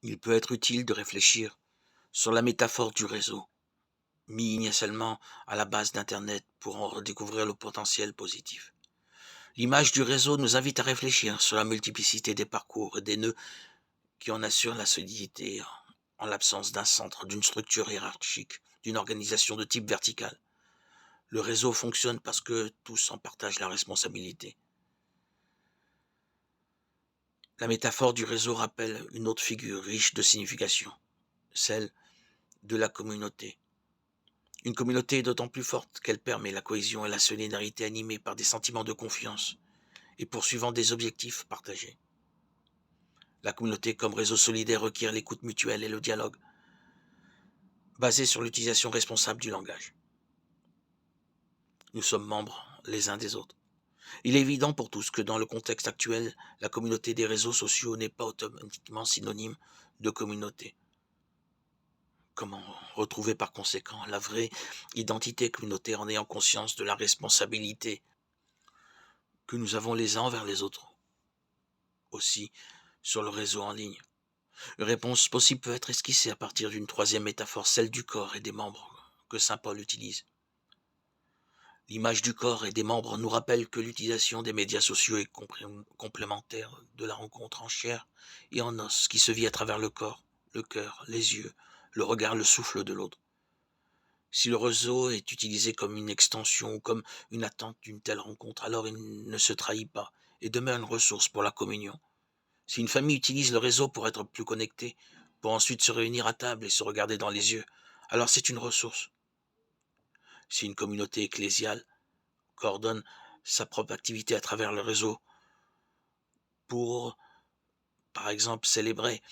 Il peut être utile de réfléchir sur la métaphore du réseau, mis initialement à la base d'Internet pour en redécouvrir le potentiel positif. L'image du réseau nous invite à réfléchir sur la multiplicité des parcours et des nœuds qui en assurent la solidité en l'absence d'un centre, d'une structure hiérarchique, d'une organisation de type vertical. Le réseau fonctionne parce que tous en partagent la responsabilité. La métaphore du réseau rappelle une autre figure riche de signification, celle de la communauté. Une communauté est d'autant plus forte qu'elle permet la cohésion et la solidarité animée par des sentiments de confiance et poursuivant des objectifs partagés. La communauté comme réseau solidaire requiert l'écoute mutuelle et le dialogue, basé sur l'utilisation responsable du langage. Nous sommes membres les uns des autres. Il est évident pour tous que dans le contexte actuel, la communauté des réseaux sociaux n'est pas automatiquement synonyme de communauté. Comment retrouver par conséquent la vraie identité communautaire en ayant conscience de la responsabilité que nous avons les uns envers les autres, aussi sur le réseau en ligne? Une réponse possible peut être esquissée à partir d'une troisième métaphore, celle du corps et des membres que saint Paul utilise. L'image du corps et des membres nous rappelle que l'utilisation des médias sociaux est complémentaire de la rencontre en chair et en os qui se vit à travers le corps, le cœur, les yeux, le regard, le souffle de l'autre. Si le réseau est utilisé comme une extension ou comme une attente d'une telle rencontre, alors il ne se trahit pas et demeure une ressource pour la communion. Si une famille utilise le réseau pour être plus connectée, pour ensuite se réunir à table et se regarder dans les yeux, alors c'est une ressource. Si une communauté ecclésiale coordonne sa propre activité à travers le réseau pour, par exemple, célébrer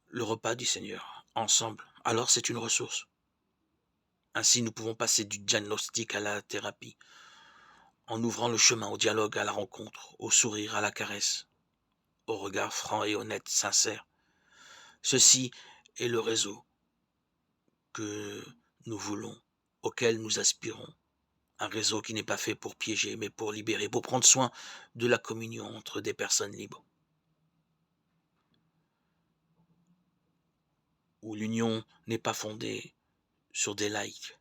le repas du Seigneur ensemble, alors c'est une ressource. Ainsi, nous pouvons passer du diagnostic à la thérapie, en ouvrant le chemin au dialogue, à la rencontre, au sourire, à la caresse, au regard franc et honnête, sincère. Ceci est le réseau que nous voulons, auquel nous aspirons. Un réseau qui n'est pas fait pour piéger, mais pour libérer, pour prendre soin de la communion entre des personnes libres. Où l'union n'est pas fondée sur des likes,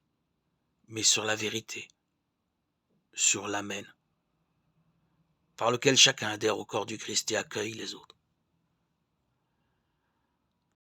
mais sur la vérité, sur l'amen, par lequel chacun adhère au corps du Christ et accueille les autres.